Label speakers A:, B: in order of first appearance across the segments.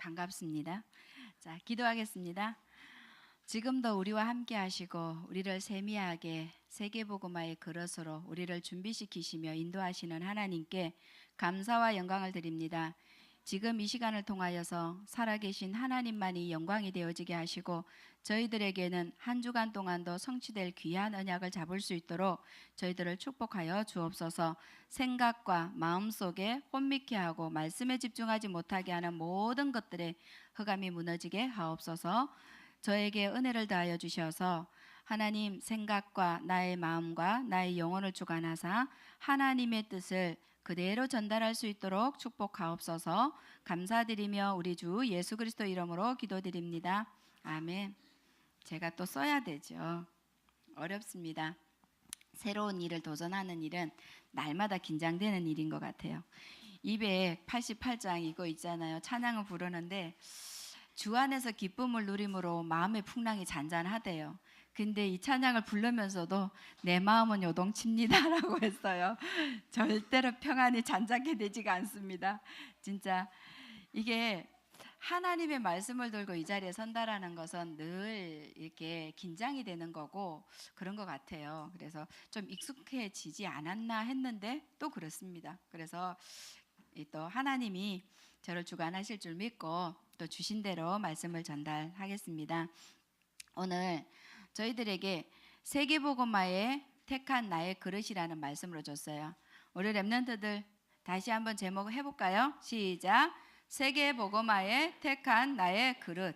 A: 반갑습니다. 자, 기도하겠습니다. 지금도 우리와 함께 하시고 우리를 세미하게 세계복음화의 그릇으로 우리를 준비시키시며 인도하시는 하나님께 감사와 영광을 드립니다. 지금 이 시간을 통하여서 살아계신 하나님만이 영광이 되어지게 하시고 저희들에게는 한 주간 동안도 성취될 귀한 언약을 잡을 수 있도록 저희들을 축복하여 주옵소서. 생각과 마음속에 혼미케 하고 말씀에 집중하지 못하게 하는 모든 것들에 흑암이 무너지게 하옵소서. 저에게 은혜를 다하여 주셔서 하나님 생각과 나의 마음과 나의 영혼을 주관하사 하나님의 뜻을 그대로 전달할 수 있도록 축복하옵소서. 감사드리며 우리 주 예수 그리스도 이름으로 기도드립니다. 아멘. 제가 또 써야 되죠. 어렵습니다. 새로운 일을 도전하는 일은 날마다 긴장되는 일인 것 같아요. 288장 이거 있잖아요. 찬양을 부르는데 주 안에서 기쁨을 누림으로 마음의 풍랑이 잔잔하대요. 근데 이 찬양을 부르면서도 내 마음은 요동칩니다라고 했어요. 절대로 평안이 잔잔하게 되지가 않습니다. 진짜 이게 하나님의 말씀을 들고 이 자리에 선다라는 것은 늘 이렇게 긴장이 되는 거고 그런 것 같아요. 그래서 좀 익숙해지지 않았나 했는데 또 그렇습니다. 그래서 또 하나님이 저를 주관하실 줄 믿고 또 주신 대로 말씀을 전달하겠습니다. 오늘 저희들에게 세계복음화에 택한 나의 그릇이라는 말씀으로 줬어요. 우리 렘넌트들 다시 한번 제목 해볼까요? 시작. 세계복음화에 택한 나의 그릇.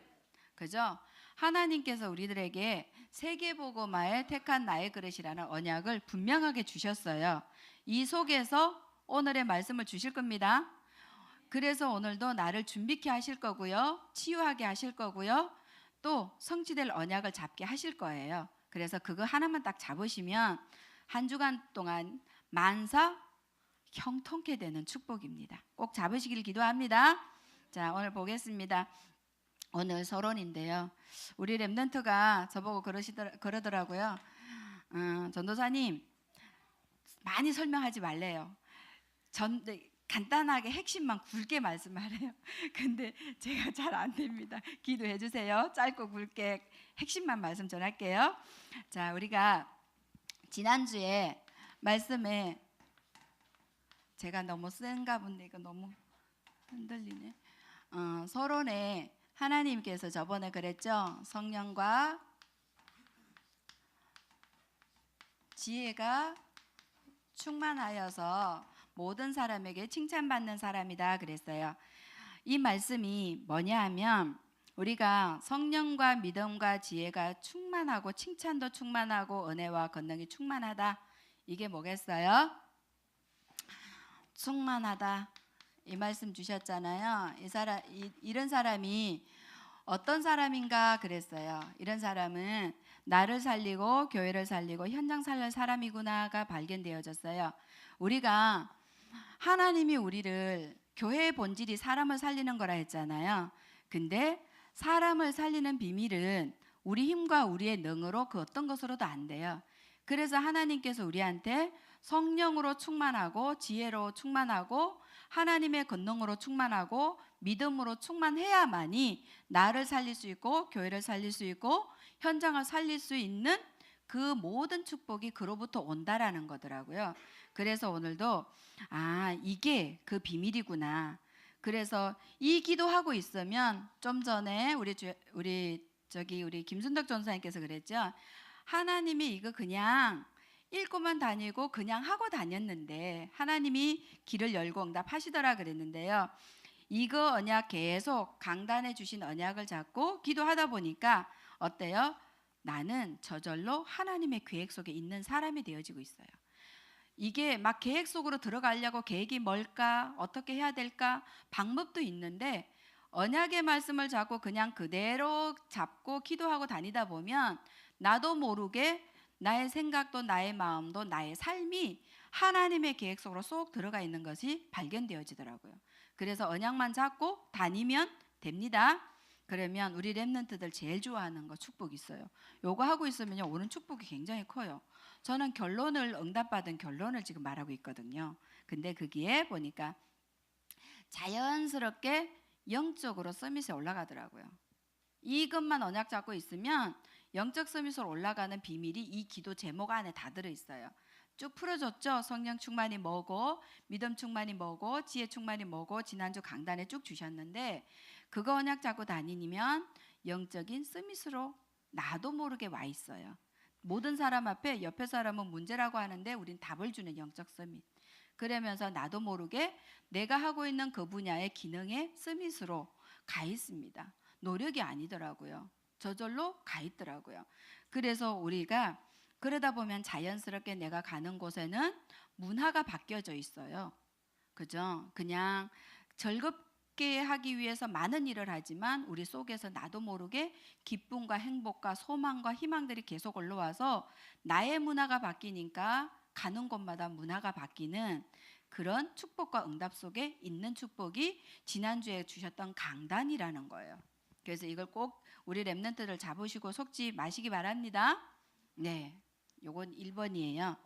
A: 그죠? 하나님께서 우리들에게 세계복음화에 택한 나의 그릇이라는 언약을 분명하게 주셨어요. 이 속에서 오늘의 말씀을 주실 겁니다. 그래서 오늘도 나를 준비케 하실 거고요. 치유하게 하실 거고요. 또 성취될 언약을 잡게 하실 거예요. 그래서 그거 하나만 딱 잡으시면 한 주간 동안 만사 형통케 되는 축복입니다. 꼭 잡으시길 기도합니다. 자, 오늘 보겠습니다. 오늘 서론인데요. 우리 렘넌트가 저보고 그러더라고요. 전도사님 많이 설명하지 말래요. 간단하게 핵심만 굵게 말씀하래요. 근데 제가 잘 안 됩니다. 기도해 주세요. 짧고 굵게 핵심만 말씀 전할게요. 자, 우리가 지난주에 말씀에 제가 너무 센가 본데 이거 너무 흔들리네. 서론에 하나님께서 저번에 그랬죠. 성령과 지혜가 충만하여서 모든 사람에게 칭찬받는 사람이다 그랬어요. 이 말씀이 뭐냐 하면 우리가 성령과 믿음과 지혜가 충만하고 칭찬도 충만하고 은혜와 권능이 충만하다. 이게 뭐겠어요? 충만하다. 이 말씀 주셨잖아요. 이런 사람이 어떤 사람인가 그랬어요. 이런 사람은 나를 살리고 교회를 살리고 현장 살릴 사람이구나가 발견되어졌어요. 우리가 하나님이 우리를 교회의 본질이 사람을 살리는 거라 했잖아요. 근데 사람을 살리는 비밀은 우리 힘과 우리의 능으로 그 어떤 것으로도 안 돼요. 그래서 하나님께서 우리한테 성령으로 충만하고 지혜로 충만하고 하나님의 권능으로 충만하고 믿음으로 충만해야만이 나를 살릴 수 있고 교회를 살릴 수 있고 현장을 살릴 수 있는 그 모든 축복이 그로부터 온다라는 거더라고요. 그래서 오늘도 이게 그 비밀이구나. 그래서 이 기도하고 있으면 좀 전에 우리 김순덕 전사님께서 그랬죠. 하나님이 이거 그냥 읽고만 다니고 그냥 하고 다녔는데 하나님이 길을 열고 응답하시더라 그랬는데요. 이거 언약 계속 강단해 주신 언약을 잡고 기도하다 보니까 어때요? 나는 저절로 하나님의 계획 속에 있는 사람이 되어지고 있어요. 이게 막 계획 속으로 들어가려고 계획이 뭘까? 어떻게 해야 될까? 방법도 있는데 언약의 말씀을 잡고 그냥 그대로 잡고 기도하고 다니다 보면 나도 모르게 나의 생각도 나의 마음도 나의 삶이 하나님의 계획 속으로 쏙 들어가 있는 것이 발견되어지더라고요. 그래서 언약만 잡고 다니면 됩니다. 그러면 우리 렘넌트들 제일 좋아하는 거 축복 있어요. 요거 하고 있으면요 오는 축복이 굉장히 커요. 저는 응답받은 결론을 지금 말하고 있거든요. 근데 거기에 보니까 자연스럽게 영적으로 서밋에 올라가더라고요. 이것만 언약 잡고 있으면 영적 서밋으로 올라가는 비밀이 이 기도 제목 안에 다 들어있어요. 쭉 풀어줬죠. 성령 충만이 뭐고, 믿음 충만이 뭐고, 지혜 충만이 뭐고, 지난주 강단에 쭉 주셨는데 그거 언약 잡고 다니면 영적인 서밋으로 나도 모르게 와 있어요. 모든 사람 앞에 옆에 사람은 문제라고 하는데 우린 답을 주는 영적 서밋. 그러면서 나도 모르게 내가 하고 있는 그 분야의 기능의 서밋으로 가 있습니다. 노력이 아니더라고요. 저절로 가 있더라고요. 그래서 우리가 그러다 보면 자연스럽게 내가 가는 곳에는 문화가 바뀌어져 있어요. 그죠? 그냥 즐겁게 하기 위해서 많은 일을 하지만 우리 속에서 나도 모르게 기쁨과 행복과 소망과 희망들이 계속 올라와서 나의 문화가 바뀌니까 가는 곳마다 문화가 바뀌는 그런 축복과 응답 속에 있는 축복이 지난주에 주셨던 강단이라는 거예요. 그래서 이걸 꼭 우리 랩런트들 잡으시고 속지 마시기 바랍니다. 네, 요건 1번이에요.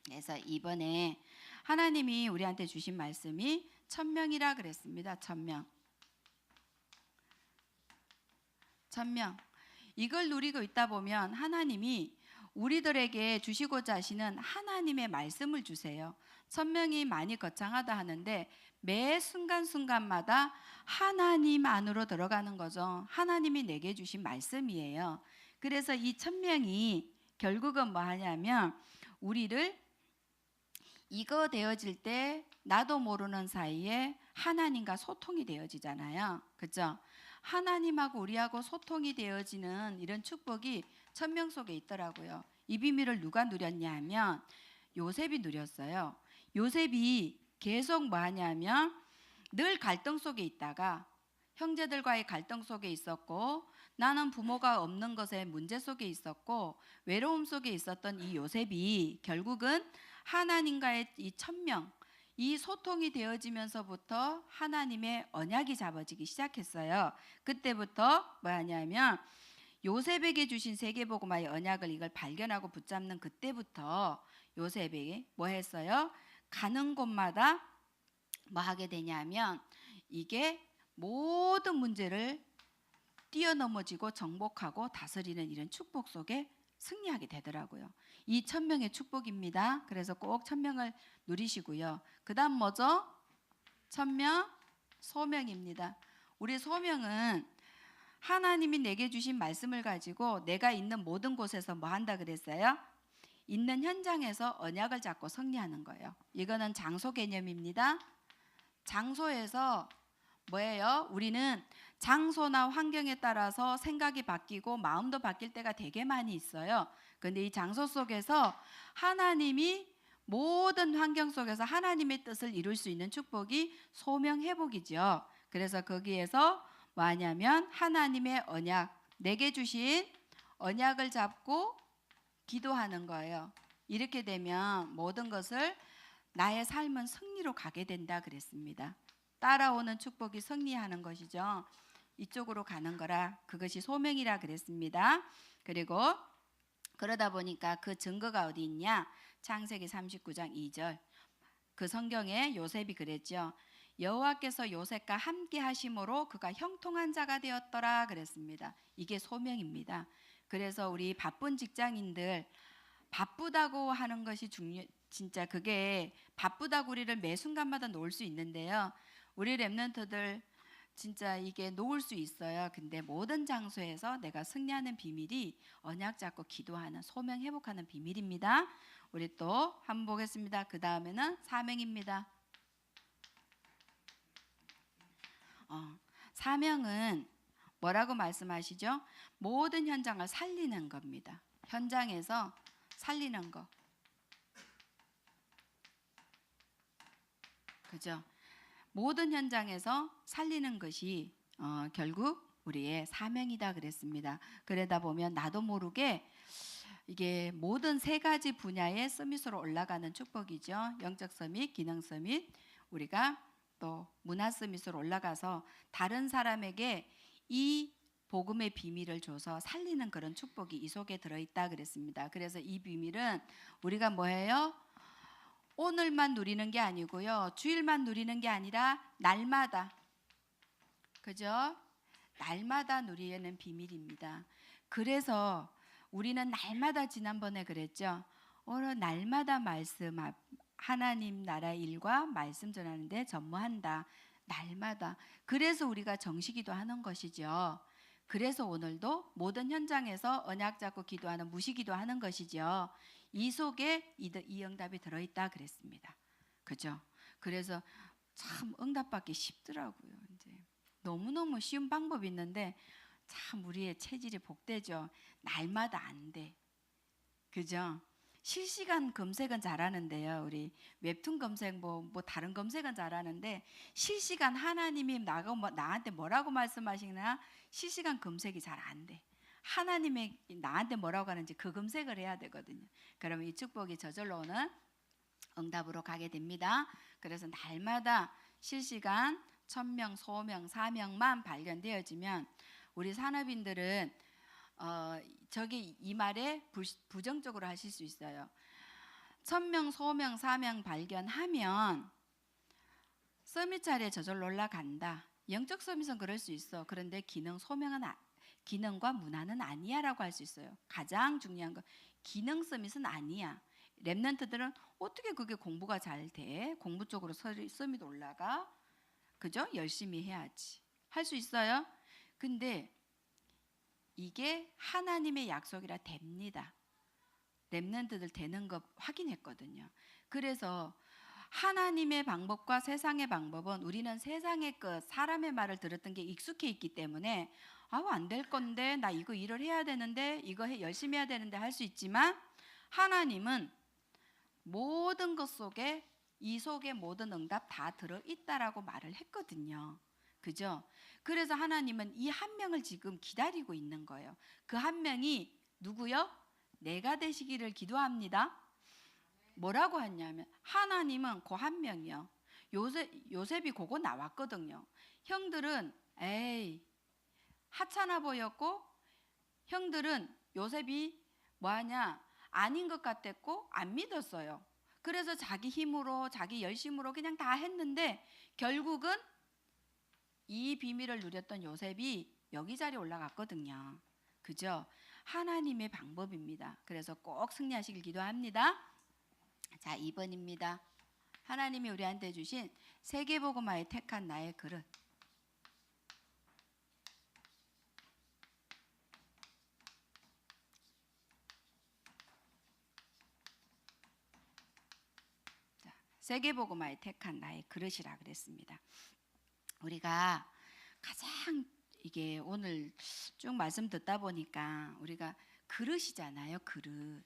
A: 그래서 이번에 하나님이 우리한테 주신 말씀이 1000명이라 그랬습니다. 1000명. 1000명. 이걸 누리고 있다 보면 하나님이 우리들에게 주시고자 하시는 하나님의 말씀을 주세요. 1000명이 많이 거창하다 하는데 매 순간순간마다 하나님 안으로 들어가는 거죠. 하나님이 내게 주신 말씀이에요. 그래서 이 1000명이 결국은 뭐 하냐면 우리를 이거 되어질 때 나도 모르는 사이에 하나님과 소통이 되어지잖아요. 그렇죠? 하나님하고 우리하고 소통이 되어지는 이런 축복이 1000명 속에 있더라고요. 이 비밀을 누가 누렸냐 하면 요셉이 누렸어요. 요셉이 계속 뭐 하냐면 늘 갈등 속에 있다가 형제들과의 갈등 속에 있었고 나는 부모가 없는 것에 문제 속에 있었고 외로움 속에 있었던 이 요셉이 결국은 하나님과의 이 1000명 이 소통이 되어지면서부터 하나님의 언약이 잡아지기 시작했어요. 그때부터 뭐 하냐면 요셉에게 주신 세계복음화의 언약을 이걸 발견하고 붙잡는 그때부터 요셉이 뭐 했어요? 가는 곳마다 뭐 하게 되냐면 이게 모든 문제를 뛰어넘어지고 정복하고 다스리는 이런 축복 속에 승리하게 되더라고요. 이 1000명의 축복입니다. 그래서 꼭 1000명을 누리시고요. 그 다음 뭐죠? 1000명 소명입니다. 우리 소명은 하나님이 내게 주신 말씀을 가지고 내가 있는 모든 곳에서 뭐 한다 그랬어요? 있는 현장에서 언약을 잡고 승리하는 거예요. 이거는 장소 개념입니다. 장소에서 뭐예요? 우리는 장소나 환경에 따라서 생각이 바뀌고 마음도 바뀔 때가 되게 많이 있어요. 그런데 이 장소 속에서 하나님이 모든 환경 속에서 하나님의 뜻을 이룰 수 있는 축복이 소명회복이죠. 그래서 거기에서 뭐 하냐면 하나님의 언약, 내게 주신 언약을 잡고 기도하는 거예요. 이렇게 되면 모든 것을 나의 삶은 승리로 가게 된다 그랬습니다. 따라오는 축복이 승리하는 것이죠. 이쪽으로 가는 거라 그것이 소명이라 그랬습니다. 그리고 그러다 보니까 그 증거가 어디 있냐? 창세기 39장 2절. 그 성경에 요셉이 그랬죠. 여호와께서 요셉과 함께 하심으로 그가 형통한 자가 되었더라 그랬습니다. 이게 소명입니다. 그래서 우리 바쁜 직장인들 바쁘다고 하는 것이 진짜 그게 바쁘다고 우리를 매 순간마다 놓을 수 있는데요. 우리 랩런트들 진짜 이게 놓을 수 있어요. 근데 모든 장소에서 내가 승리하는 비밀이 언약 잡고 기도하는 소명 회복하는 비밀입니다. 우리 또 한번 보겠습니다. 그 다음에는 사명입니다. 사명은 뭐라고 말씀하시죠? 모든 현장을 살리는 겁니다. 현장에서 살리는 거. 그죠? 모든 현장에서 살리는 것이 결국 우리의 사명이다 그랬습니다. 그러다 보면 나도 모르게 이게 모든 세 가지 분야의 서밋으로 올라가는 축복이죠. 영적 서밋, 기능 서밋, 우리가 또 문화 서밋으로 올라가서 다른 사람에게 이 복음의 비밀을 줘서 살리는 그런 축복이 이 속에 들어있다 그랬습니다. 그래서 이 비밀은 우리가 뭐예요? 오늘만 누리는 게 아니고요. 주일만 누리는 게 아니라 날마다 그죠? 날마다 누리는 비밀입니다. 그래서 우리는 날마다 지난번에 그랬죠. 오늘 날마다 말씀 하나님 나라 일과 말씀 전하는데 전무한다. 날마다. 그래서 우리가 정시기도 하는 것이죠. 그래서 오늘도 모든 현장에서 언약 잡고 기도하는 무시기도 하는 것이죠. 이 속에 이 응답이 들어있다 그랬습니다. 그죠? 그래서 참 응답받기 쉽더라고요. 이제 너무너무 쉬운 방법이 있는데 참 우리의 체질이 복되죠. 날마다 안 돼. 그죠? 실시간 검색은 잘하는데요. 우리 웹툰 검색 뭐 다른 검색은 잘하는데 실시간 하나님이 나한테 뭐라고 말씀하시나 실시간 검색이 잘 안 돼. 하나님이 나한테 뭐라고 하는지 그 검색을 해야 되거든요. 그러면 이 축복이 저절로 오는 응답으로 가게 됩니다. 그래서 날마다 실시간 1000명, 소명, 사명만 발견되어지면 우리 산업인들은 저기 이 말에 부정적으로 하실 수 있어요. 1000명, 소명, 사명 발견하면 서밋 자리에 저절로 올라간다. 영적 서밋은 그럴 수 있어. 그런데 기능과 문화는 아니야라고 할 수 있어요. 가장 중요한 건 기능 서밋은 아니야. 랩런트들은 어떻게 그게 공부가 잘 돼? 공부 쪽으로 서밋 올라가? 그죠? 열심히 해야지. 할 수 있어요. 근데 이게 하나님의 약속이라 됩니다. 랩런트들 되는 거 확인했거든요. 그래서 하나님의 방법과 세상의 방법은 우리는 세상의 것, 사람의 말을 들었던 게 익숙해 있기 때문에 안 될 건데 나 이거 일을 해야 되는데 이거 열심히 해야 되는데 할 수 있지만 하나님은 모든 것 속에 이 속에 모든 응답 다 들어있다라고 말을 했거든요. 그죠? 그래서 하나님은 이 한 명을 지금 기다리고 있는 거예요. 그 한 명이 누구요? 내가 되시기를 기도합니다. 뭐라고 했냐면 하나님은 그 한 명이요. 요셉이 그거 나왔거든요. 형들은 에이 하찮아 보였고 형들은 요셉이 뭐하냐 아닌 것 같았고 안 믿었어요. 그래서 자기 힘으로 자기 열심으로 그냥 다 했는데 결국은 이 비밀을 누렸던 요셉이 여기 자리에 올라갔거든요. 그죠? 하나님의 방법입니다. 그래서 꼭 승리하시길 기도합니다. 자, 2번입니다. 하나님이 우리한테 주신 세계복음화에 택한 나의 그릇. 세계복음화에 택한 나의 그릇이라 그랬습니다. 우리가 가장 이게 오늘 쭉 말씀 듣다 보니까 우리가 그릇이잖아요. 그릇.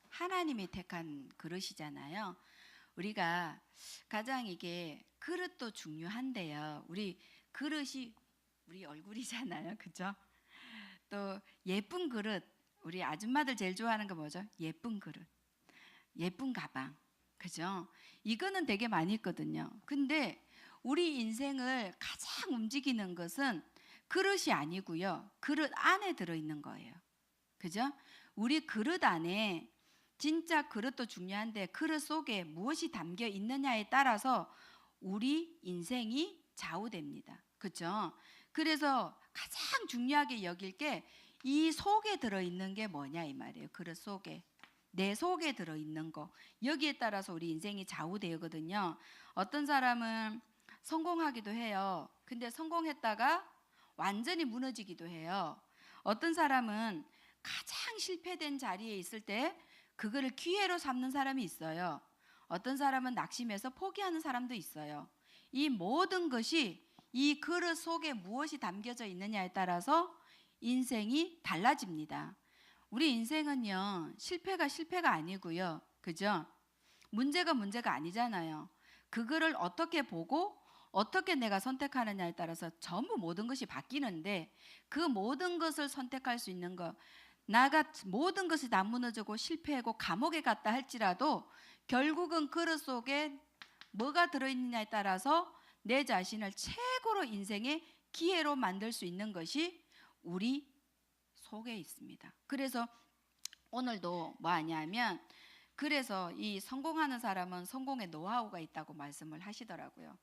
A: 하나님이 택한 그릇이잖아요. 우리가 가장 이게 그릇도 중요한데요. 우리 그릇이 우리 얼굴이잖아요. 그죠? 또 예쁜 그릇. 우리 아줌마들 제일 좋아하는 거 뭐죠? 예쁜 그릇. 예쁜 가방. 그죠? 이거는 되게 많이 있거든요. 근데 우리 인생을 가장 움직이는 것은 그릇이 아니고요. 그릇 안에 들어있는 거예요. 그죠? 우리 그릇 안에 진짜 그릇도 중요한데 그릇 속에 무엇이 담겨 있느냐에 따라서 우리 인생이 좌우됩니다. 그죠? 그래서 가장 중요하게 여길 게 이 속에 들어있는 게 뭐냐 이 말이에요. 그릇 속에. 내 속에 들어있는 거. 여기에 따라서 우리 인생이 좌우되거든요. 어떤 사람은 성공하기도 해요. 근데 성공했다가 완전히 무너지기도 해요. 어떤 사람은 가장 실패된 자리에 있을 때 그거를 기회로 삼는 사람이 있어요. 어떤 사람은 낙심해서 포기하는 사람도 있어요. 이 모든 것이 이 그릇 속에 무엇이 담겨져 있느냐에 따라서 인생이 달라집니다. 우리 인생은요, 실패가 아니고요. 그죠? 문제가 아니잖아요. 그거를 어떻게 보고 어떻게 내가 선택하느냐에 따라서 전부 모든 것이 바뀌는데 그 모든 것을 선택할 수 있는 거 나가 모든 것이 다 무너지고 실패하고 감옥에 갔다 할지라도 결국은 그릇 속에 뭐가 들어있느냐에 따라서 내 자신을 최고로 인생의 기회로 만들 수 있는 것이 우리 속에 있습니다. 그래서 오늘도 뭐 하냐면 그래서 이 성공하는 사람은 성공의 노하우가 있다고 말씀을 하시더라고요.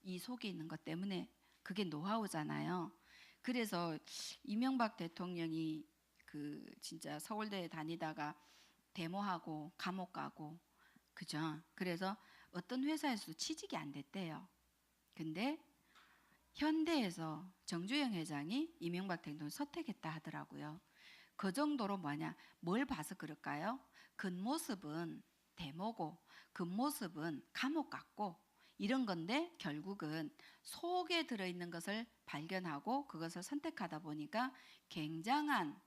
A: 이 속에 있는 것 때문에 그게 노하우잖아요. 그래서 이명박 대통령이 그 진짜 서울대에 다니다가 데모하고 감옥 가고 그죠? 그래서 어떤 회사에서도 취직이 안 됐대요. 근데 현대에서 정주영 회장이 이명박 대통령을 선택했다 하더라고요. 그 정도로 뭐냐, 뭘 봐서 그럴까요? 겉모습은 데모고 겉모습은 감옥 같고 이런 건데 결국은 속에 들어있는 것을 발견하고 그것을 선택하다 보니까 굉장한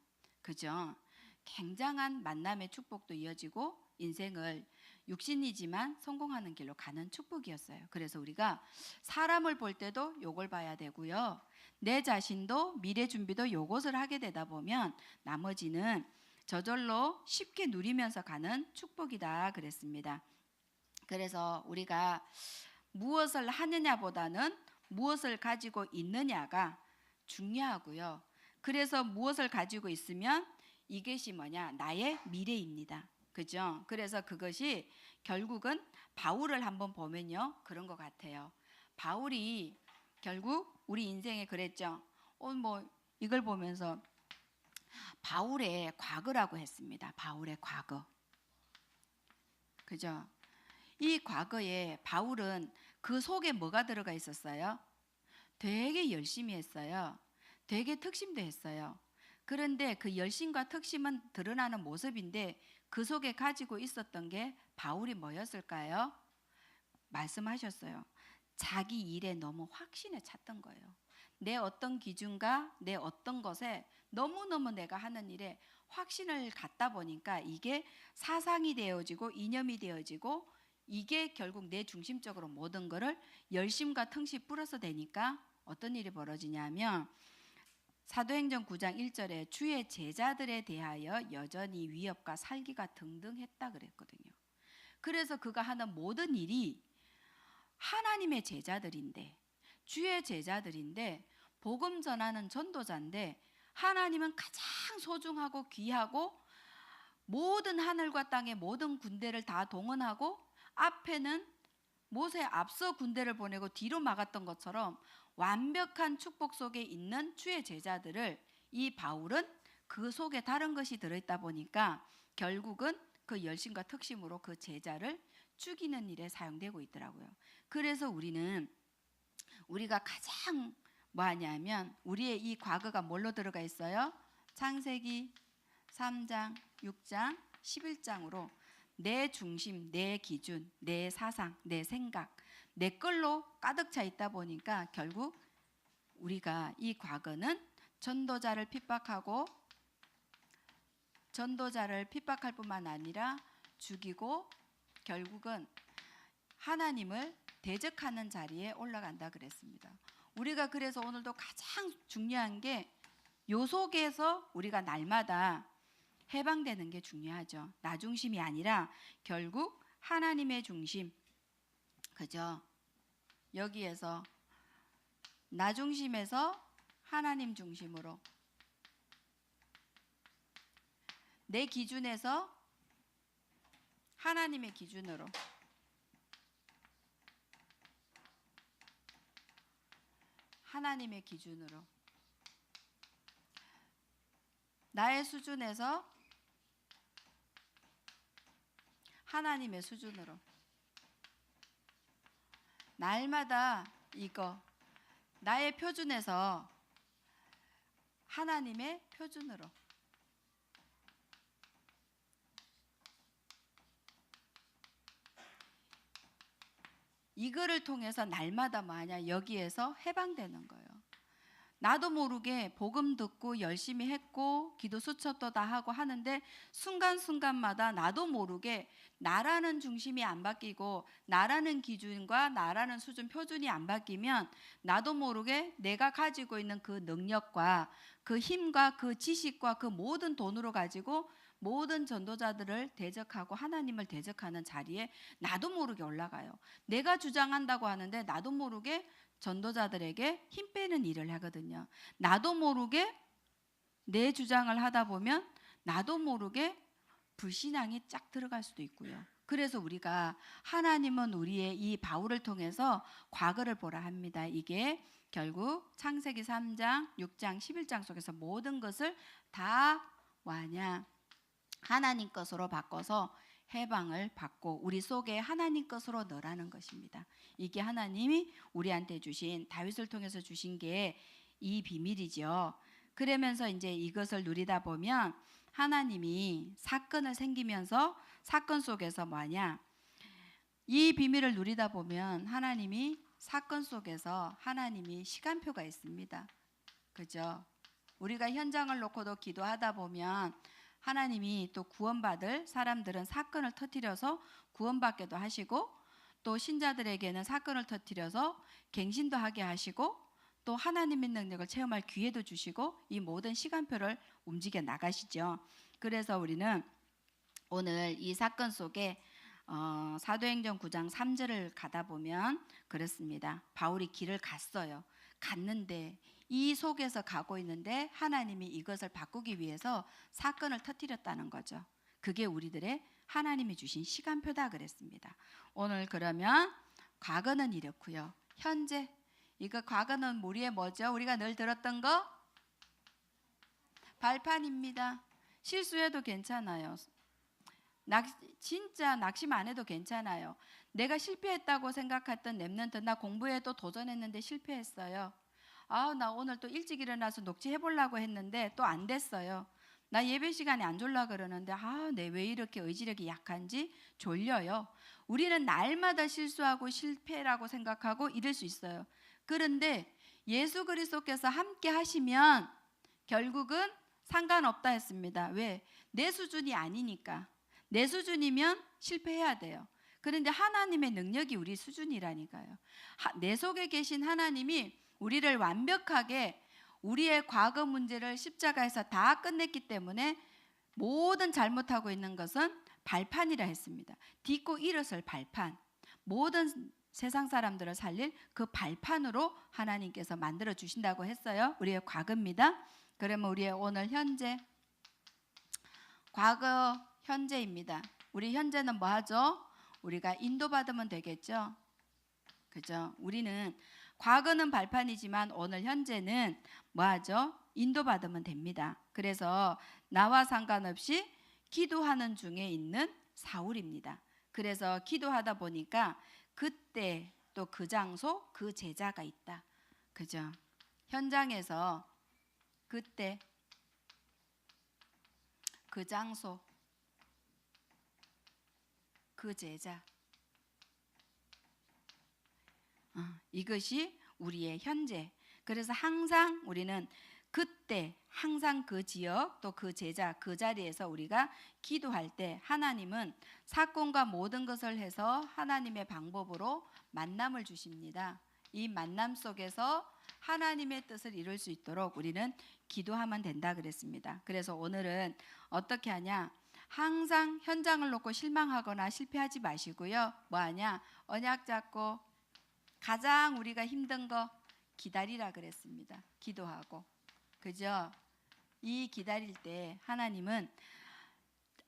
A: 그죠? 굉장한 만남의 축복도 이어지고 인생을 육신이지만 성공하는 길로 가는 축복이었어요. 그래서 우리가 사람을 볼 때도 요걸 봐야 되고요. 내 자신도 미래 준비도 요것을 하게 되다 보면 나머지는 저절로 쉽게 누리면서 가는 축복이다 그랬습니다. 그래서 우리가 무엇을 하느냐보다는 무엇을 가지고 있느냐가 중요하고요. 그래서 무엇을 가지고 있으면 이것이 뭐냐? 나의 미래입니다. 그죠? 그래서 그것이 결국은 바울을 한번 보면요. 그런 것 같아요. 바울이 결국 우리 인생에 그랬죠. 뭐 이걸 보면서 바울의 과거라고 했습니다. 바울의 과거. 그죠? 이 과거에 바울은 그 속에 뭐가 들어가 있었어요? 되게 열심히 했어요. 되게 특심도 했어요. 그런데 그 열심과 특심은 드러나는 모습인데 그 속에 가지고 있었던 게 바울이 뭐였을까요? 말씀하셨어요. 자기 일에 너무 확신에 찼던 거예요. 내 어떤 기준과 내 어떤 것에 너무너무 내가 하는 일에 확신을 갖다 보니까 이게 사상이 되어지고 이념이 되어지고 이게 결국 내 중심적으로 모든 거를 열심과 틈시 뿌려서 되니까 어떤 일이 벌어지냐면 사도행전 9장 1절에 주의 제자들에 대하여 여전히 위협과 살기가 등등했다 그랬거든요. 그래서 그가 하는 모든 일이 하나님의 제자들인데 주의 제자들인데 복음 전하는 전도자인데 하나님은 가장 소중하고 귀하고 모든 하늘과 땅의 모든 군대를 다 동원하고 앞에는 모세 앞서 군대를 보내고 뒤로 막았던 것처럼 완벽한 축복 속에 있는 주의 제자들을 이 바울은 그 속에 다른 것이 들어있다 보니까 결국은 그 열심과 특심으로 그 제자를 죽이는 일에 사용되고 있더라고요. 그래서 우리가 가장 뭐하냐면 우리의 이 과거가 뭘로 들어가 있어요? 창세기 3장, 6장, 11장으로 내 중심, 내 기준, 내 사상, 내 생각, 내 걸로 가득 차 있다 보니까 결국 우리가 이 과거는 전도자를 핍박할 뿐만 아니라 죽이고 결국은 하나님을 대적하는 자리에 올라간다 그랬습니다. 우리가 그래서 오늘도 가장 중요한 게 요 속에서 우리가 날마다 해방되는 게 중요하죠. 나 중심이 아니라 결국 하나님의 중심. 그죠? 여기에서 나 중심에서 하나님 중심으로 내 기준에서 하나님의 기준으로 하나님의 기준으로 나의 수준에서 하나님의 수준으로 날마다 이거 나의 표준에서 하나님의 표준으로 이거를 통해서 날마다 뭐하냐 여기에서 해방되는 거예요. 나도 모르게 복음 듣고 열심히 했고 기도 수첩도 다 하고 하는데 순간순간마다 나도 모르게 나라는 중심이 안 바뀌고 나라는 기준과 나라는 수준 표준이 안 바뀌면 나도 모르게 내가 가지고 있는 그 능력과 그 힘과 그 지식과 그 모든 돈으로 가지고 모든 전도자들을 대적하고 하나님을 대적하는 자리에 나도 모르게 올라가요. 내가 주장한다고 하는데 나도 모르게 전도자들에게 힘 빼는 일을 하거든요. 나도 모르게 내 주장을 하다 보면 나도 모르게 불신앙이 쫙 들어갈 수도 있고요. 그래서 우리가 하나님은 우리의 이 바울을 통해서 과거를 보라 합니다. 이게 결국 창세기 3장, 6장, 11장 속에서 모든 것을 다 뭐하냐? 하나님 것으로 바꿔서 해방을 받고 우리 속에 하나님 것으로 넣으라는 것입니다. 이게 하나님이 우리한테 주신, 다윗을 통해서 주신 게 이 비밀이죠. 그러면서 이제 이것을 누리다 보면 하나님이 사건을 생기면서 사건 속에서 뭐하냐? 이 비밀을 누리다 보면 하나님이 사건 속에서 하나님이 시간표가 있습니다. 그죠? 우리가 현장을 놓고도 기도하다 보면 하나님이 또 구원받을 사람들은 사건을 터뜨려서 구원받게도 하시고, 또 신자들에게는 사건을 터뜨려서 갱신도 하게 하시고, 또 하나님의 능력을 체험할 기회도 주시고, 이 모든 시간표를 움직여 나가시죠. 그래서 우리는 오늘 이 사건 속에 사도행전 9장 3절을 가다 보면 그렇습니다. 바울이 길을 갔는데 이 속에서 가고 있는데 하나님이 이것을 바꾸기 위해서 사건을 터뜨렸다는 거죠. 그게 우리들의 하나님이 주신 시간표다 그랬습니다. 오늘 그러면 과거는 이렇고요. 현재, 이거 과거는 우리의 뭐죠? 우리가 늘 들었던 거? 발판입니다. 실수해도 괜찮아요. 진짜 낙심 안 해도 괜찮아요. 내가 실패했다고 생각했던 렘넌트, 나 공부에도 도전했는데 실패했어요. 나 오늘 또 일찍 일어나서 녹취해 보려고 했는데 또 안 됐어요. 나 예배 시간에 안 졸라 그러는데 내 왜 이렇게 의지력이 약한지 졸려요. 우리는 날마다 실수하고 실패라고 생각하고 이럴 수 있어요. 그런데 예수 그리스도께서 함께 하시면 결국은 상관없다 했습니다. 왜? 내 수준이 아니니까. 내 수준이면 실패해야 돼요. 그런데 하나님의 능력이 우리 수준이라니까요. 내 속에 계신 하나님이 우리를 완벽하게 우리의 과거 문제를 십자가에서 다 끝냈기 때문에 모든 잘못하고 있는 것은 발판이라 했습니다. 딛고 일어설 발판, 모든 세상 사람들을 살릴 그 발판으로 하나님께서 만들어 주신다고 했어요. 우리의 과거입니다. 그러면 우리의 오늘 현재, 과거, 현재입니다. 우리 현재는 뭐 하죠? 우리가 인도받으면 되겠죠? 그죠? 우리는 과거는 발판이지만 오늘 현재는 뭐 하죠? 인도받으면 됩니다. 그래서 나와 상관없이 기도하는 중에 있는 사울입니다. 그래서 기도하다 보니까 그때 또 그 장소, 그 제자가 있다. 그죠? 현장에서 그때 그 장소, 그 제자, 이것이 우리의 현재. 그래서 항상 우리는 그때, 항상 그 지역, 또 그 제자, 그 자리에서 우리가 기도할 때 하나님은 사건과 모든 것을 해서 하나님의 방법으로 만남을 주십니다. 이 만남 속에서 하나님의 뜻을 이룰 수 있도록 우리는 기도하면 된다 그랬습니다. 그래서 오늘은 어떻게 하냐? 항상 현장을 놓고 실망하거나 실패하지 마시고요. 뭐 하냐? 언약 잡고 가장 우리가 힘든 거 기다리라 그랬습니다. 기도하고. 그죠? 이 기다릴 때 하나님은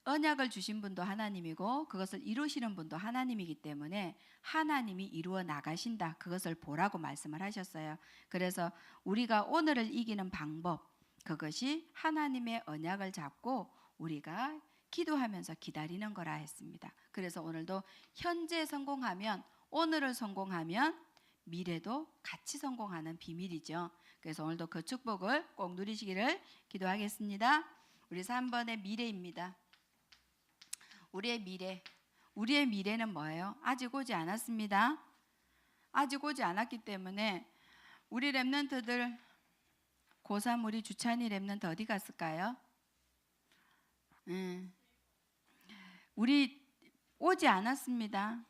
A: 언약을 주신 분도 하나님이고 그것을 이루시는 분도 하나님이기 때문에 하나님이 이루어 나가신다. 그것을 보라고 말씀을 하셨어요. 그래서 우리가 오늘을 이기는 방법, 그것이 하나님의 언약을 잡고 우리가 기도하면서 기다리는 거라 했습니다. 그래서 오늘도 현재 성공하면, 오늘을 성공하면 미래도 같이 성공하는 비밀이죠. 그래서 오늘도 그 축복을 꼭 누리시기를 기도하겠습니다. 우리 3번의 미래입니다. 우리의 미래는 뭐예요? 아직 오지 않았습니다. 아직 오지 않았기 때문에 우리 렘넌트들, 고3 우리 주찬이 렘넌트 어디 갔을까요? 우리 오지 않았습니다.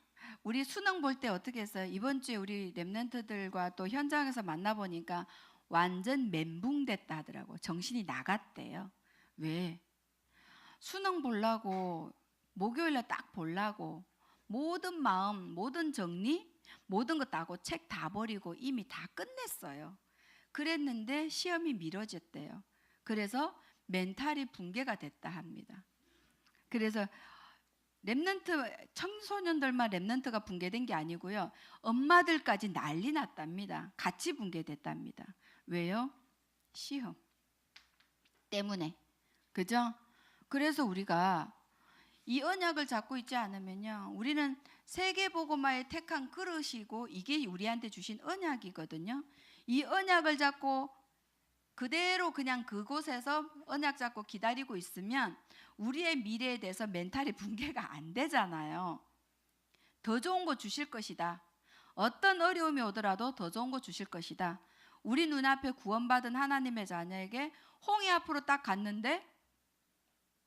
A: 우리 수능 볼 때 어떻게 했어요? 이번 주에 우리 렘넌트들과 또 현장에서 만나보니까 완전 멘붕됐다 하더라고. 정신이 나갔대요. 왜? 수능 보려고, 목요일에 딱 보려고 모든 마음, 모든 정리, 모든 거 따고 책 다 버리고 이미 다 끝냈어요. 그랬는데 시험이 미뤄졌대요. 그래서 멘탈이 붕괴가 됐다 합니다. 그래서 랩넌트 청소년들만 랩넌트가 붕괴된 게 아니고요. 엄마들까지 난리 났답니다. 같이 붕괴됐답니다. 왜요? 시험 때문에. 그죠? 그래서 우리가 이 언약을 잡고 있지 않으면요, 우리는 세계복음화의 택한 그릇이고 이게 우리한테 주신 언약이거든요. 이 언약을 잡고 그대로 그냥 그곳에서 언약 잡고 기다리고 있으면 우리의 미래에 대해서 멘탈이 붕괴가 안 되잖아요. 더 좋은 거 주실 것이다. 어떤 어려움이 오더라도 더 좋은 거 주실 것이다. 우리 눈앞에 구원받은 하나님의 자녀에게 홍해 앞으로 딱 갔는데,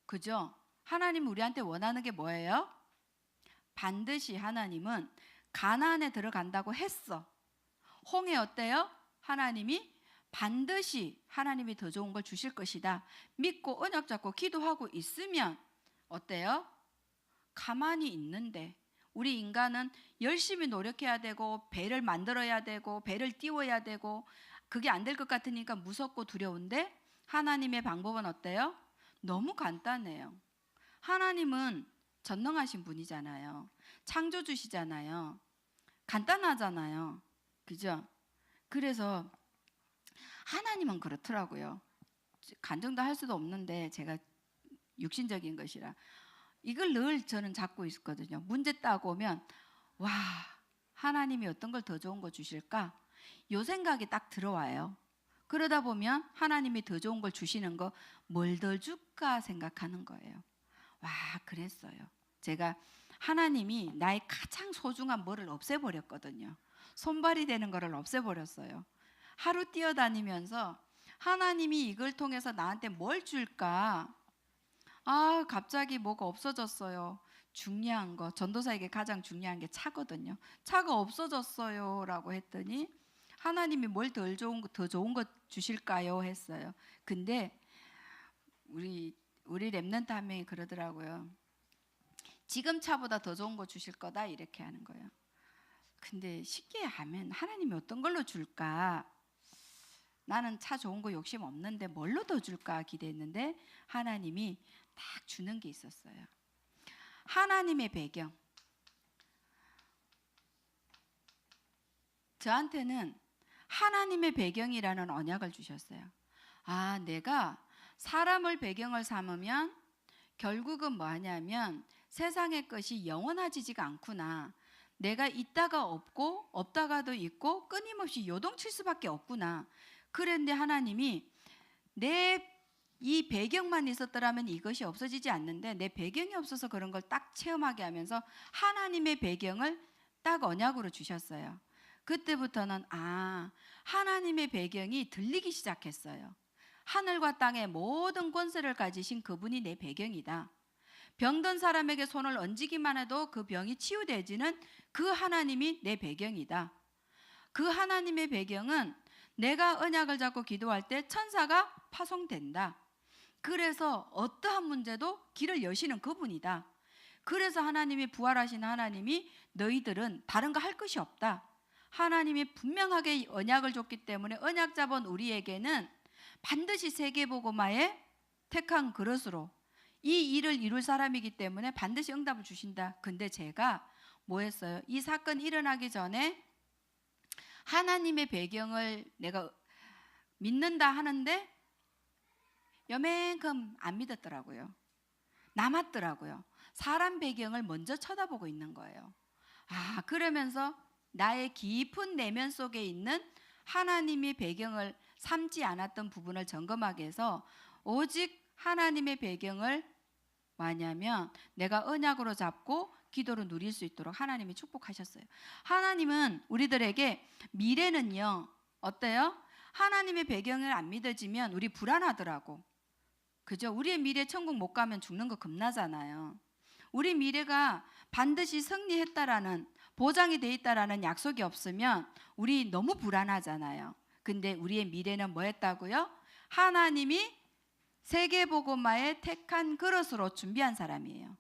A: 그죠? 하나님 우리한테 원하는 게 뭐예요? 반드시 하나님은 가나안에 들어간다고 했어. 홍해 어때요? 하나님이 반드시 하나님이 더 좋은 걸 주실 것이다. 믿고 언약 잡고 기도하고 있으면 어때요? 가만히 있는데 우리 인간은 열심히 노력해야 되고 배를 만들어야 되고 배를 띄워야 되고 그게 안 될 것 같으니까 무섭고 두려운데 하나님의 방법은 어때요? 너무 간단해요. 하나님은 전능하신 분이잖아요. 창조주시잖아요. 간단하잖아요. 그죠? 그래서 하나님은 그렇더라고요. 간증도 할 수도 없는데 제가 육신적인 것이라 이걸 늘 저는 잡고 있었거든요. 문제 따고 오면 와, 하나님이 어떤 걸 더 좋은 거 주실까? 요 생각이 딱 들어와요. 그러다 보면 하나님이 더 좋은 걸 주시는 거 뭘 더 줄까 생각하는 거예요. 와, 그랬어요. 제가 하나님이 나의 가장 소중한 뭐를 없애버렸거든요. 손발이 되는 거를 없애버렸어요. 하루 뛰어다니면서 하나님이 이걸 통해서 나한테 뭘 줄까? 아, 갑자기 뭐가 없어졌어요. 중요한 거, 전도사에게 가장 중요한 게 차거든요. 차가 없어졌어요 라고 했더니 하나님이 뭘 더 좋은 거 주실까요? 했어요. 근데 우리 랩런트 한 명이 그러더라고요. 지금 차보다 더 좋은 거 주실 거다 이렇게 하는 거예요. 근데 쉽게 하면 하나님이 어떤 걸로 줄까? 나는 차 좋은 거 욕심 없는데 뭘로 더 줄까 기대했는데 하나님이 딱 주는 게 있었어요. 하나님의 배경. 저한테는 하나님의 배경이라는 언약을 주셨어요. 아, 내가 사람을 배경을 삼으면 결국은 뭐 하냐면 세상의 것이 영원하지가 않구나. 내가 있다가 없고 없다가도 있고 끊임없이 요동칠 수밖에 없구나. 그런데 하나님이 내 이 배경만 있었더라면 이것이 없어지지 않는데 내 배경이 없어서 그런 걸 딱 체험하게 하면서 하나님의 배경을 딱 언약으로 주셨어요. 그때부터는 하나님의 배경이 들리기 시작했어요. 하늘과 땅의 모든 권세를 가지신 그분이 내 배경이다. 병든 사람에게 손을 얹기만 해도 그 병이 치유되지는 그 하나님이 내 배경이다. 그 하나님의 배경은 내가 언약을 잡고 기도할 때 천사가 파송된다. 그래서 어떠한 문제도 길을 여시는 그분이다. 그래서 하나님이 부활하신 하나님이 너희들은 다른 거 할 것이 없다. 하나님이 분명하게 언약을 줬기 때문에 언약 잡은 우리에게는 반드시 세계복음화의 택한 그릇으로 이 일을 이룰 사람이기 때문에 반드시 응답을 주신다. 근데 제가 뭐 했어요? 이 사건 일어나기 전에 하나님의 배경을 내가 믿는다 하는데 여맨큼 안 믿었더라고요. 남았더라고요. 사람 배경을 먼저 쳐다보고 있는 거예요. 그러면서 나의 깊은 내면 속에 있는 하나님의 배경을 삼지 않았던 부분을 점검하게 해서 오직 하나님의 배경을 뭐냐면 내가 언약으로 잡고 기도로 누릴 수 있도록 하나님이 축복하셨어요. 하나님은 우리들에게 미래는요 어때요? 하나님의 배경을 안 믿어지면 우리 불안하더라고. 그죠? 우리의 미래 천국 못 가면 죽는 거 겁나잖아요. 우리 미래가 반드시 승리했다라는 보장이 돼 있다라는 약속이 없으면 우리 너무 불안하잖아요. 근데 우리의 미래는 뭐였다고요? 하나님이 세계복음화의 택한 그릇으로 준비한 사람이에요.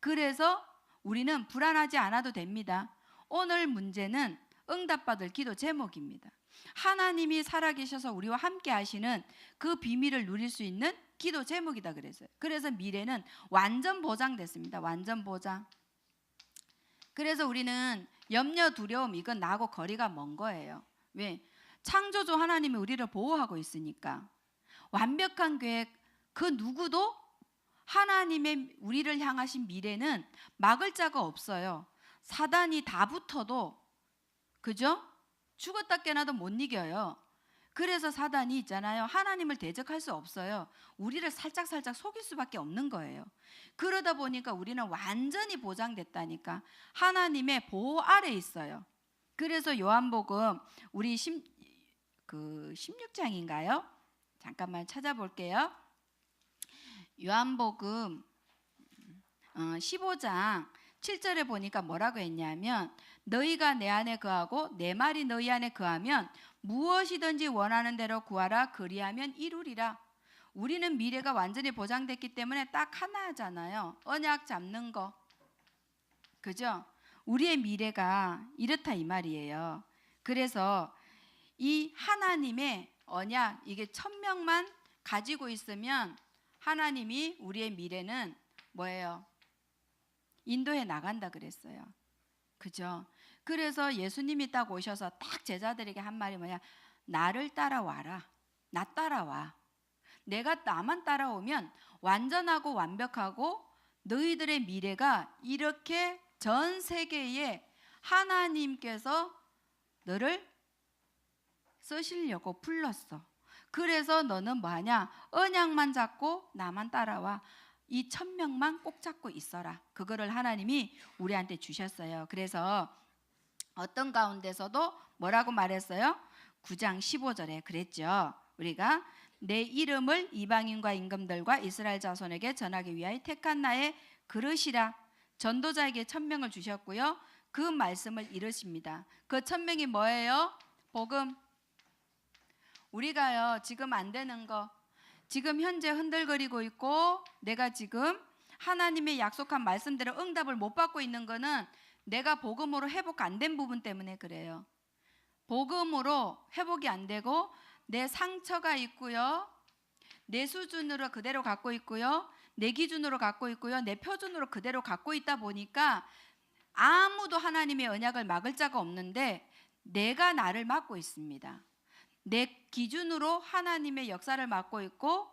A: 그래서 우리는 불안하지 않아도 됩니다. 오늘 문제는 응답받을 기도 제목입니다. 하나님이 살아계셔서 우리와 함께 하시는 그 비밀을 누릴 수 있는 기도 제목이다 그랬어요. 그래서 미래는 완전 보장됐습니다. 완전 보장. 그래서 우리는 염려, 두려움 이건 나하고 거리가 먼 거예요. 왜? 창조주 하나님이 우리를 보호하고 있으니까. 완벽한 계획 그 누구도 하나님의 우리를 향하신 미래는 막을 자가 없어요. 사단이 다 붙어도 그죠? 죽었다 깨나도 못 이겨요. 그래서 사단이 있잖아요. 하나님을 대적할 수 없어요. 우리를 살짝 속일 수밖에 없는 거예요. 그러다 보니까 우리는 완전히 보장됐다니까. 하나님의 보호 아래 있어요. 그래서 요한복음 우리 16장인가요? 잠깐만 찾아볼게요. 요한복음 15장 7절에 보니까 뭐라고 했냐면 너희가 내 안에 거하고 내 말이 너희 안에 거하면 무엇이든지 원하는 대로 구하라 그리하면 이루리라. 우리는 미래가 완전히 보장됐기 때문에 딱 하나잖아요. 언약 잡는 거. 그죠? 우리의 미래가 이렇다 이 말이에요. 그래서 이 하나님의 언약 이게 1000명만 가지고 있으면 하나님이 우리의 미래는 뭐예요? 인도해 나간다 그랬어요. 그죠? 그래서 예수님이 딱 오셔서 딱 제자들에게 한 말이 뭐냐? 나를 따라와라. 나 따라와. 내가 나만 따라오면 완전하고 완벽하고 너희들의 미래가 이렇게 전 세계에 하나님께서 너를 쓰시려고 불렀어. 그래서 너는 뭐하냐? 언약만 잡고 나만 따라와. 이 1000명만 꼭 잡고 있어라. 그거를 하나님이 우리한테 주셨어요. 그래서 어떤 가운데서도 뭐라고 말했어요? 9장 15절에 그랬죠. 우리가 내 이름을 이방인과 임금들과 이스라엘 자손에게 전하기 위하여 택한 나의 그릇이라. 전도자에게 1000명을 주셨고요. 그 말씀을 이루십니다. 그 1000명이 뭐예요? 복음. 우리가요 지금 안 되는 거, 지금 현재 흔들거리고 있고 내가 지금 하나님의 약속한 말씀대로 응답을 못 받고 있는 거는 내가 복음으로 회복 안 된 부분 때문에 그래요. 복음으로 회복이 안 되고 내 상처가 있고요, 내 수준으로 그대로 갖고 있고요, 내 기준으로 갖고 있고요, 내 표준으로 그대로 갖고 있다 보니까 아무도 하나님의 언약을 막을 자가 없는데 내가 나를 막고 있습니다. 내 기준으로 하나님의 역사를 막고 있고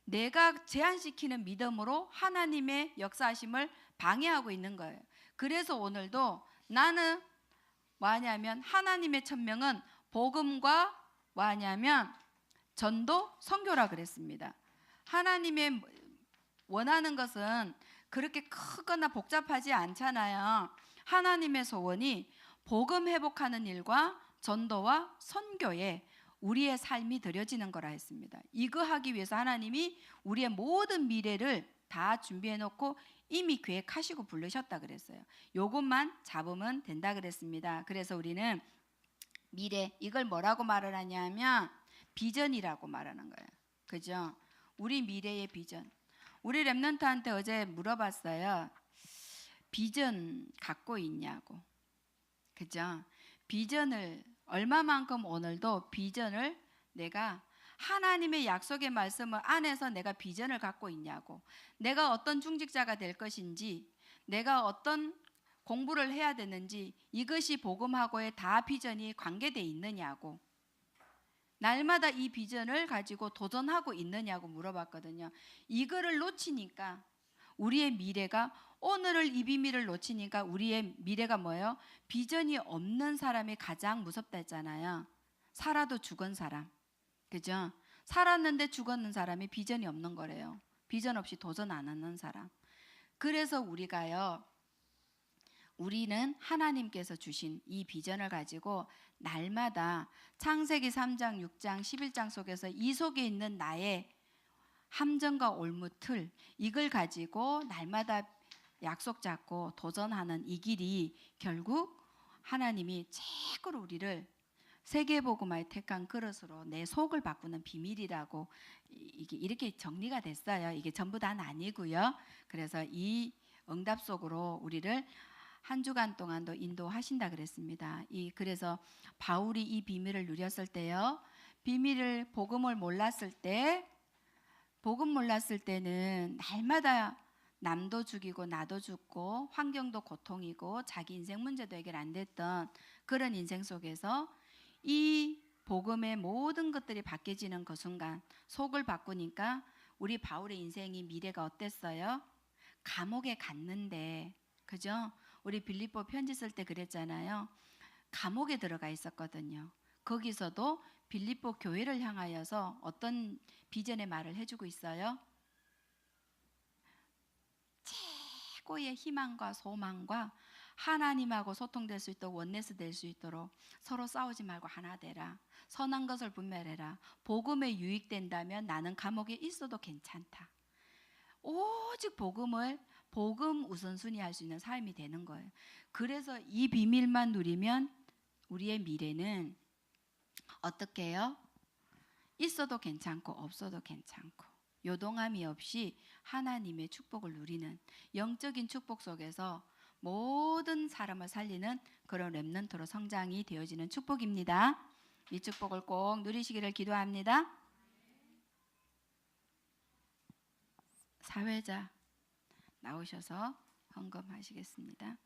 A: 내가 제한시키는 믿음으로 하나님의 역사하심을 방해하고 있는 거예요. 그래서 오늘도 나는 뭐하냐면 하나님의 1000명은 복음과 뭐하냐면 전도, 선교라 그랬습니다. 하나님의 원하는 것은 그렇게 크거나 복잡하지 않잖아요. 하나님의 소원이 복음 회복하는 일과 전도와 선교에 우리의 삶이 드려지는 거라 했습니다. 이거 하기 위해서 하나님이 우리의 모든 미래를 다 준비해 놓고 이미 계획하시고 부르셨다 그랬어요. 요것만 잡으면 된다 그랬습니다. 그래서 우리는 미래 이걸 뭐라고 말을 하냐면 비전이라고 말하는 거예요. 그죠? 우리 미래의 비전. 우리 랩런트한테 어제 물어봤어요. 비전 갖고 있냐고. 그죠? 비전을 얼마만큼 오늘도 비전을 내가 하나님의 약속의 말씀을 안에서 내가 비전을 갖고 있냐고. 내가 어떤 중직자가 될 것인지, 내가 어떤 공부를 해야 되는지 이것이 복음하고의 다 비전이 관계되어 있느냐고. 날마다 이 비전을 가지고 도전하고 있느냐고 물어봤거든요. 이거를 놓치니까 우리의 미래가, 오늘을 이 비밀을 놓치니까 우리의 미래가 뭐예요? 비전이 없는 사람이 가장 무섭다 했잖아요. 살아도 죽은 사람. 그죠? 살았는데 죽었는 사람이 비전이 없는 거래요. 비전 없이 도전 안 하는 사람. 그래서 우리는 하나님께서 주신 이 비전을 가지고 날마다 창세기 3장, 6장, 11장 속에서 이 속에 있는 나의 함정과 올무틀, 이걸 가지고 날마다 약속 잡고 도전하는 이 길이 결국 하나님이 최고로 우리를 세계복음화의 택한 그릇으로 내 속을 바꾸는 비밀이라고 이게 이렇게 정리가 됐어요. 이게 전부 다는 아니고요. 그래서 이 응답 속으로 우리를 한 주간 동안도 인도하신다 그랬습니다. 그래서 바울이 이 비밀을 누렸을 때요. 복음을 몰랐을 때는 날마다 남도 죽이고 나도 죽고 환경도 고통이고 자기 인생 문제도 해결 안 됐던 그런 인생 속에서 이 복음의 모든 것들이 바뀌어지는 그 순간 속을 바꾸니까 우리 바울의 인생이 미래가 어땠어요? 감옥에 갔는데, 그죠? 우리 빌립보 편지 쓸 때 그랬잖아요. 감옥에 들어가 있었거든요. 거기서도 빌립보 교회를 향하여서 어떤 비전의 말을 해주고 있어요? 최고의 희망과 소망과 하나님하고 소통될 수 있도록 원내스 될 수 있도록 서로 싸우지 말고 하나 되라. 선한 것을 분별해라. 복음에 유익된다면 나는 감옥에 있어도 괜찮다. 오직 복음 우선순위 할 수 있는 삶이 되는 거예요. 그래서 이 비밀만 누리면 우리의 미래는 어떻게 해요? 있어도 괜찮고 없어도 괜찮고 요동함이 없이 하나님의 축복을 누리는 영적인 축복 속에서 모든 사람을 살리는 그런 렘넌트로 성장이 되어지는 축복입니다. 이 축복을 꼭 누리시기를 기도합니다. 사회자 나오셔서 헌금하시겠습니다.